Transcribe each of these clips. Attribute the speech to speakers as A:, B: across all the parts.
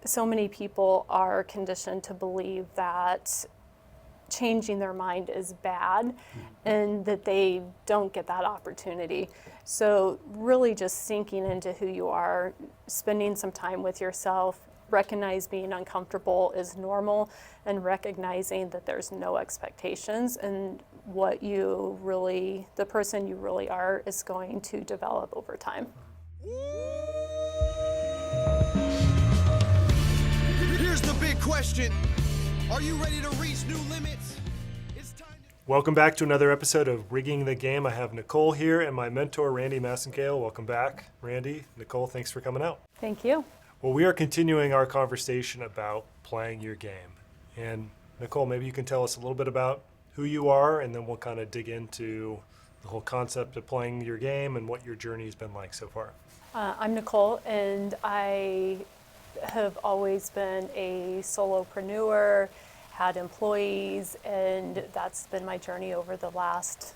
A: so many people are conditioned to believe that changing their mind is bad and that they don't get that opportunity. So really just sinking into who you are, spending some time with yourself, recognize being uncomfortable is normal, and recognizing that there's no expectations, and what you really, the person you really are, is going to develop over time.
B: Here's the big question. Are you ready to reach new limits? It's time to...
C: Welcome back to another episode of Rigging the Game. I have Nicole here and my mentor, Randy Massencale. Welcome back, Randy. Nicole, thanks for coming out.
A: Thank you.
C: Well, we are continuing our conversation about playing your game. And Nicole, maybe you can tell us a little bit about who you are, and then we'll kind of dig into the whole concept of playing your game and what your journey has been like so far.
A: I'm Nicole, and I have always been a solopreneur, had employees, and that's been my journey over the last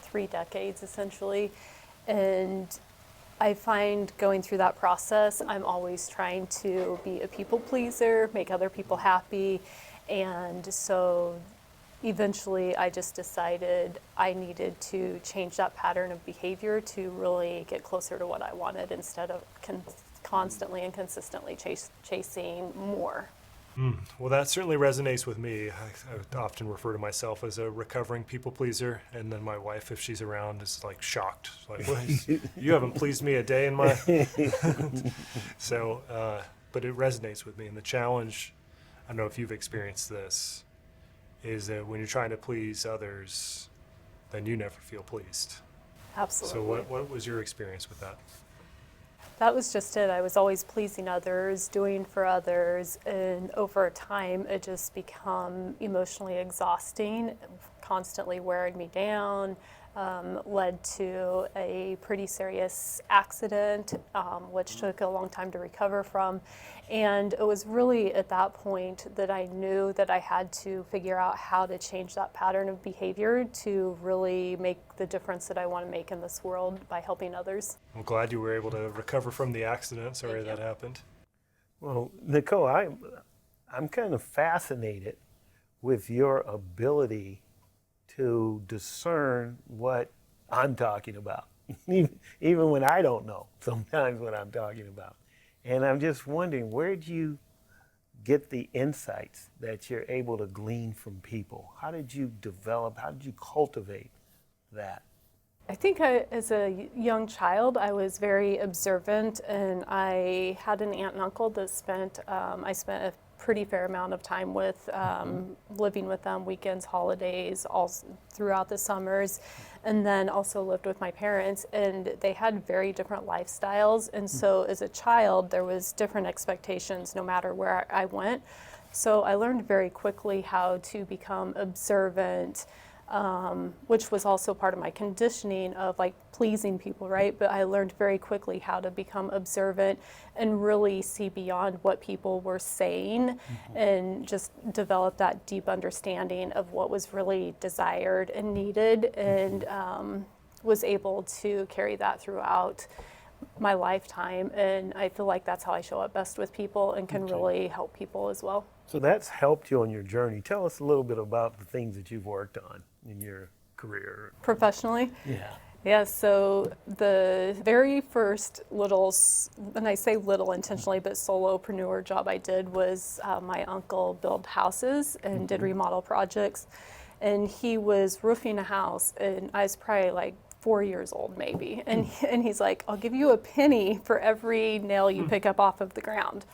A: 3 decades, essentially. And I find going through that process, I'm always trying to be a people pleaser, make other people happy. And so eventually I just decided I needed to change that pattern of behavior to really get closer to what I wanted instead of constantly and consistently chasing more.
C: Well, that certainly resonates with me. I often refer to myself as a recovering people pleaser, and then my wife, if she's around, is like shocked. Like, you haven't pleased me a day in my... So, but it resonates with me. And the challenge, I don't know if you've experienced this, is that when you're trying to please others, then you never feel pleased.
A: Absolutely.
C: So what was your experience with that?
A: That was just it. I was always pleasing others, doing for others, and over time it just become emotionally exhausting, constantly wearing me down, led to a pretty serious accident, which took a long time to recover from. And it was really at that point that I knew that I had to figure out how to change that pattern of behavior to really make the difference that I want to make in this world by helping others.
C: I'm glad you were able to recover from the accident. Sorry that happened.
D: Well, Nicole, I'm kind of fascinated with your ability to discern what I'm talking about, even when I don't know sometimes what I'm talking about. And I'm just wondering, where do you get the insights that you're able to glean from people? How did you develop, how did you cultivate that?
A: I think as a young child, I was very observant, and I had an aunt and uncle that I spent a pretty fair amount of time with, living with them, weekends, holidays, all throughout the summers, and then also lived with my parents, and they had very different lifestyles. And so as a child, there was different expectations no matter where I went. So I learned very quickly how to become observant, which was also part of my conditioning of like pleasing people, right? But I learned very quickly how to become observant and really see beyond what people were saying, and just develop that deep understanding of what was really desired and needed, and was able to carry that throughout my lifetime. And I feel like that's how I show up best with people and can really help people as well.
D: So that's helped you on your journey. Tell us a little bit about the things that you've worked on in your career.
A: Professionally?
D: Yeah.
A: Yeah, so the very first little, and I say little intentionally, but solopreneur job I did was my uncle built houses and did remodel projects. And he was roofing a house, and I was probably like 4 years old maybe. And he's like, I'll give you a penny for every nail you pick up off of the ground.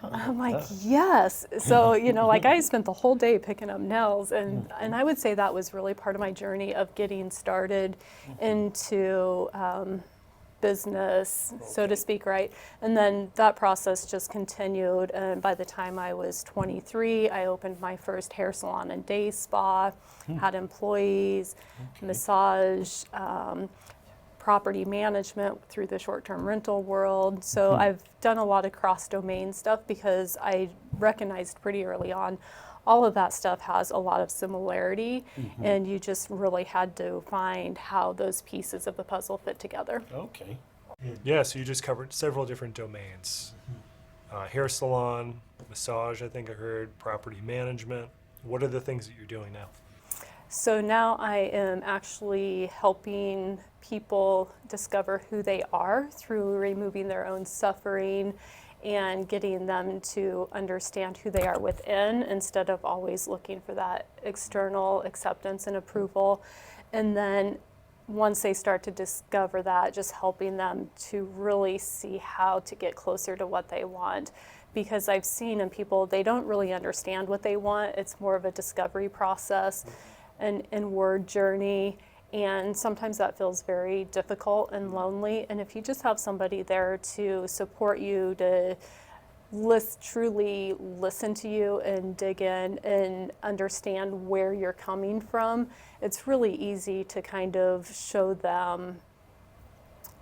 A: I'm like, yes. So, like I spent the whole day picking up nails, and I would say that was really part of my journey of getting started into business, so to speak, right? And then that process just continued, and by the time I was 23, I opened my first hair salon and day spa, had employees, massage, property management through the short-term rental world. So I've done a lot of cross-domain stuff because I recognized pretty early on all of that stuff has a lot of similarity, and you just really had to find how those pieces of the puzzle fit together.
D: Okay.
C: Yeah, so you just covered several different domains. hair salon, massage, I think I heard, property management. What are the things that you're doing now?
A: So now I am actually helping people discover who they are through removing their own suffering and getting them to understand who they are within instead of always looking for that external acceptance and approval. And then once they start to discover that, just helping them to really see how to get closer to what they want. Because I've seen in people, they don't really understand what they want. It's more of a discovery process, an inward journey. And sometimes that feels very difficult and lonely. And if you just have somebody there to support you, to truly listen to you and dig in and understand where you're coming from, it's really easy to kind of show them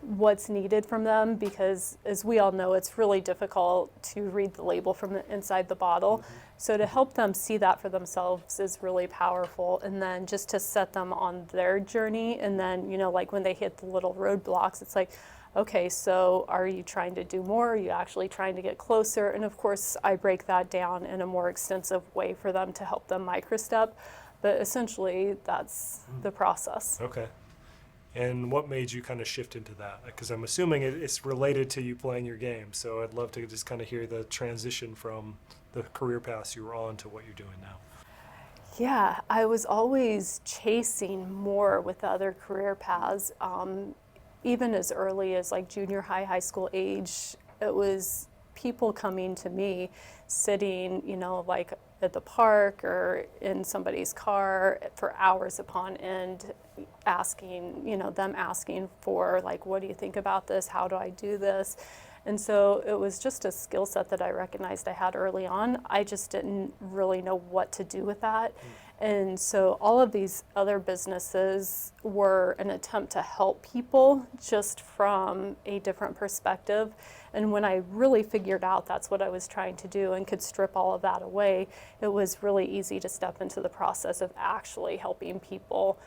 A: what's needed from them, because as we all know, it's really difficult to read the label from the inside the bottle. So to help them see that for themselves is really powerful. And then just to set them on their journey, and then, like when they hit the little roadblocks, it's like, okay, so are you trying to do more? Are you actually trying to get closer? And of course, I break that down in a more extensive way for them to help them microstep. But essentially, that's the process.
C: Okay. And what made you kind of shift into that? Because I'm assuming it's related to you playing your game. So I'd love to just kind of hear the transition from the career paths you were on to what you're doing now.
A: Yeah, I was always chasing more with the other career paths. Even as early as like junior high, high school age, it was people coming to me, sitting, like at the park or in somebody's car for hours upon end, asking, them asking for like, what do you think about this? How do I do this? And so it was just a skill set that I recognized I had early on. I just didn't really know what to do with that. And so all of these other businesses were an attempt to help people just from a different perspective. And when I really figured out that's what I was trying to do and could strip all of that away, it was really easy to step into the process of actually helping people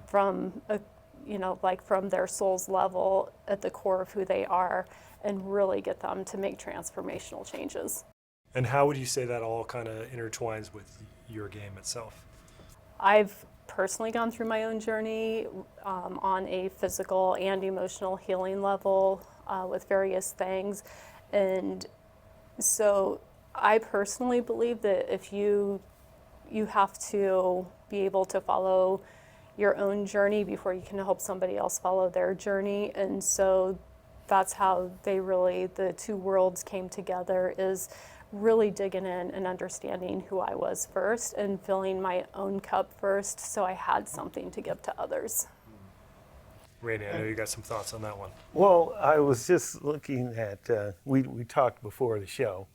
A: from from their soul's level at the core of who they are, and really get them to make transformational changes.
C: And how would you say that all kind of intertwines with your game itself?
A: I've personally gone through my own journey on a physical and emotional healing level with various things. And so I personally believe that if you have to be able to follow your own journey before you can help somebody else follow their journey. And so that's how the two worlds came together, is really digging in and understanding who I was first and filling my own cup first, so I had something to give to others.
C: Randy, I know you got some thoughts on that one.
D: Well, I was just looking at, we talked before the show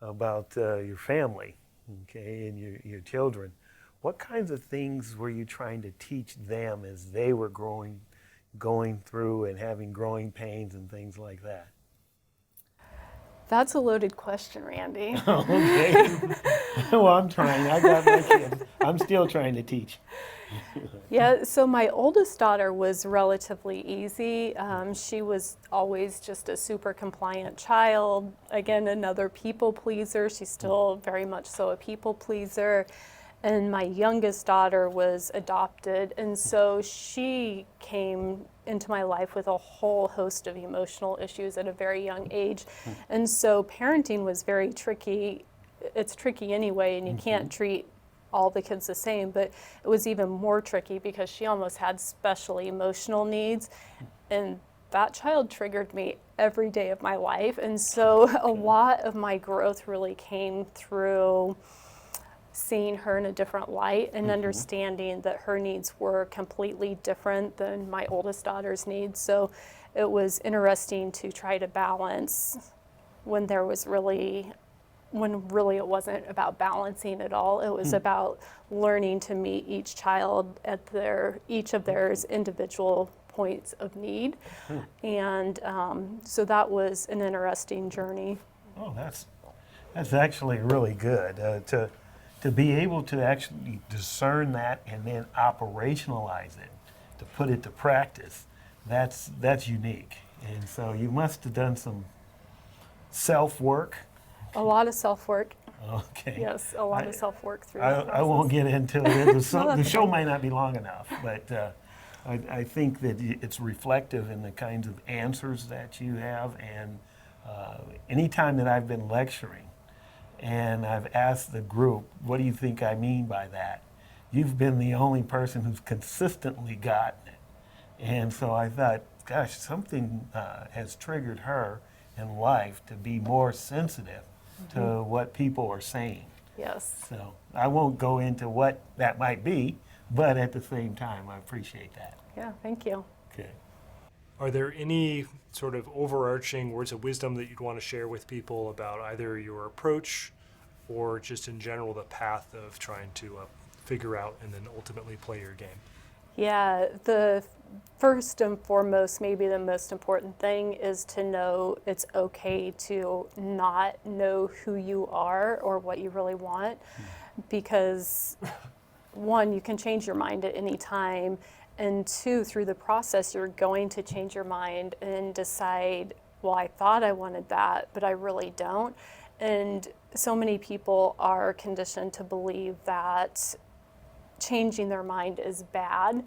D: about your family, okay, and your children. What kinds of things were you trying to teach them as they were going through and having growing pains and things like that?
A: That's a loaded question, Randy.
D: Okay. Well, I'm trying. I got my kids. I'm still trying to teach.
A: Yeah, so my oldest daughter was relatively easy. She was always just a super compliant child. Again, another people pleaser. She's still very much so a people pleaser. And my youngest daughter was adopted, and so she came into my life with a whole host of emotional issues at a very young age. And so parenting was very tricky. It's tricky anyway, and you can't treat all the kids the same, but it was even more tricky because she almost had special emotional needs, and that child triggered me every day of my life. And so a lot of my growth really came through seeing her in a different light and understanding that her needs were completely different than my oldest daughter's needs. So it was interesting to try to balance when really it wasn't about balancing at all. It was about learning to meet each child at each of their individual points of need. And so that was an interesting journey.
D: Oh, that's actually really good to be able to actually discern that and then operationalize it, to put it to practice. That's unique. And so you must have done some self-work
A: A lot of self-work.
D: Okay.
A: Yes, a lot of self-work through
D: I,
A: that
D: I won't
A: process.
D: get into it. The
A: that's
D: show
A: fine.
D: might not be long enough, but I think that it's reflective in the kinds of answers that you have. And anytime that I've been lecturing and I've asked the group, what do you think I mean by that? You've been the only person who's consistently gotten it. And so I thought, gosh, something has triggered her in life to be more sensitive to what people are saying.
A: Yes.
D: So I won't go into what that might be, but at the same time, I appreciate that.
A: Yeah, thank you.
D: Okay.
C: Are there any sort of overarching words of wisdom that you'd want to share with people about either your approach or just in general the path of trying to figure out and then ultimately play your game?
A: Yeah, the first and foremost, maybe the most important thing is to know it's okay to not know who you are or what you really want, because one, you can change your mind at any time, and two, through the process, you're going to change your mind and decide, well, I thought I wanted that, but I really don't. And so many people are conditioned to believe that changing their mind is bad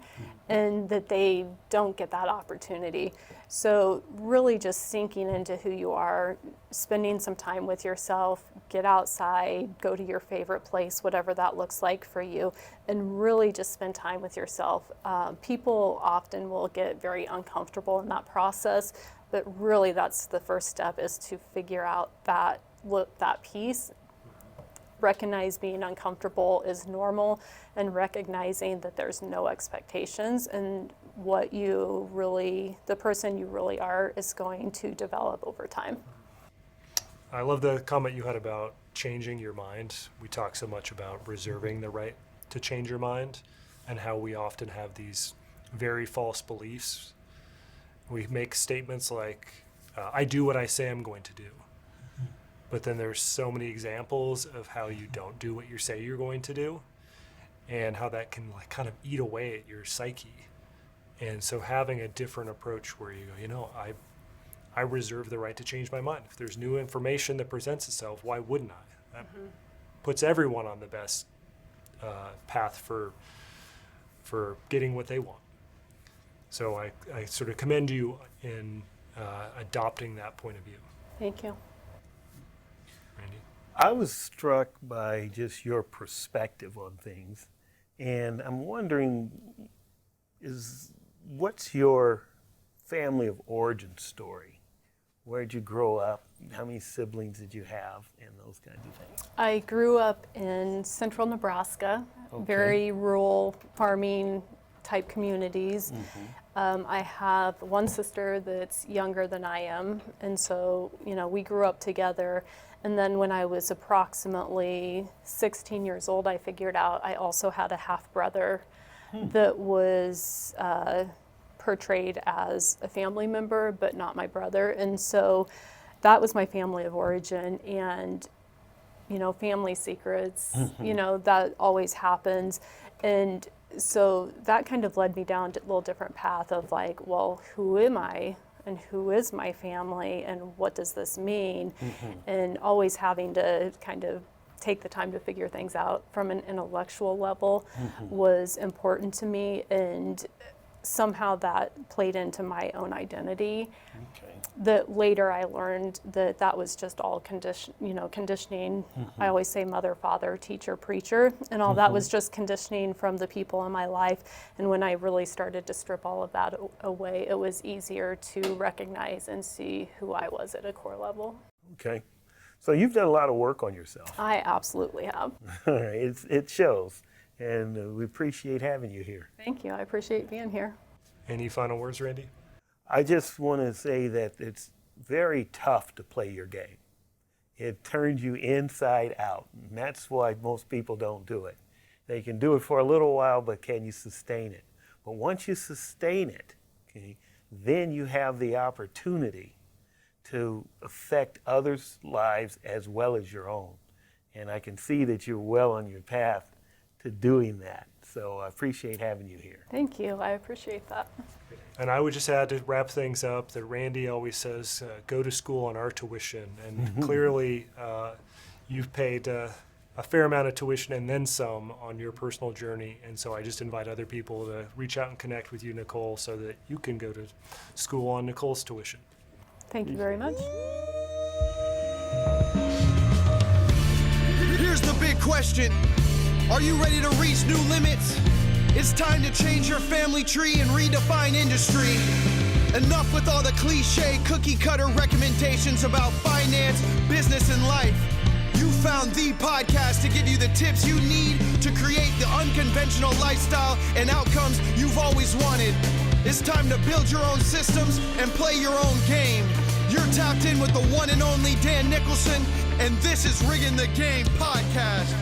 A: and that they don't get that opportunity. So really just sinking into who you are, spending some time with yourself, get outside, go to your favorite place, whatever that looks like for you, and really just spend time with yourself. People often will get very uncomfortable in that process, but really that's the first step, is to figure out that piece. Recognize being uncomfortable is normal, and recognizing that there's no expectations, and what you really, the person you really are, is going to develop over time.
C: I love the comment you had about changing your mind. We talk so much about reserving the right to change your mind and how we often have these very false beliefs. We make statements like, I do what I say I'm going to do. But then there's so many examples of how you don't do what you say you're going to do, and how that can like kind of eat away at your psyche. And so having a different approach where you go, I reserve the right to change my mind. If there's new information that presents itself, why wouldn't I? That puts everyone on the best path for getting what they want. So I sort of commend you in adopting that point of view.
A: Thank you.
C: Randy?
D: I was struck by just your perspective on things, and I'm wondering, what's your family of origin story? Where'd you grow up? How many siblings did you have? And those kinds of things.
A: I grew up in central Nebraska,
D: Okay.
A: very rural farming type communities. I have one sister that's younger than I am, and so we grew up together. And then when I was approximately 16 years old, I figured out I also had a half brother that was portrayed as a family member, but not my brother. And so that was my family of origin. And family secrets, that always happens. And so that kind of led me down a little different path of like, well, who am I? And who is my family? And what does this mean? And always having to kind of take the time to figure things out from an intellectual level was important to me. And somehow that played into my own identity.
D: Okay.
A: That later I learned that was just all conditioning. I always say mother, father, teacher, preacher, and all that was just conditioning from the people in my life. And when I really started to strip all of that away, it was easier to recognize and see who I was at a core level.
D: Okay. So you've done a lot of work on yourself.
A: I absolutely have.
D: All right. It shows, and we appreciate having you here.
A: Thank you. I appreciate being here.
C: Any final words, Randy?
D: I just want to say that it's very tough to play your game. It turns you inside out, and that's why most people don't do it. They can do it for a little while, but can you sustain it? But once you sustain it, okay, then you have the opportunity to affect others' lives as well as your own. And I can see that you're well on your path to doing that. So I appreciate having you here.
A: Thank you. I appreciate that.
C: And I would just add to wrap things up that Randy always says, go to school on our tuition. And clearly, you've paid a fair amount of tuition and then some on your personal journey. And so I just invite other people to reach out and connect with you, Nicole, so that you can go to school on Nicole's tuition.
A: Thank you very much.
B: Here's the big question. Are you ready to reach new limits? It's time to change your family tree and redefine industry. Enough with all the cliche cookie cutter recommendations about finance, business, and life. You found the podcast to give you the tips you need to create the unconventional lifestyle and outcomes you've always wanted. It's time to build your own systems and play your own game. You're tapped in with the one and only Dan Nicholson, and this is Rigging the Game Podcast.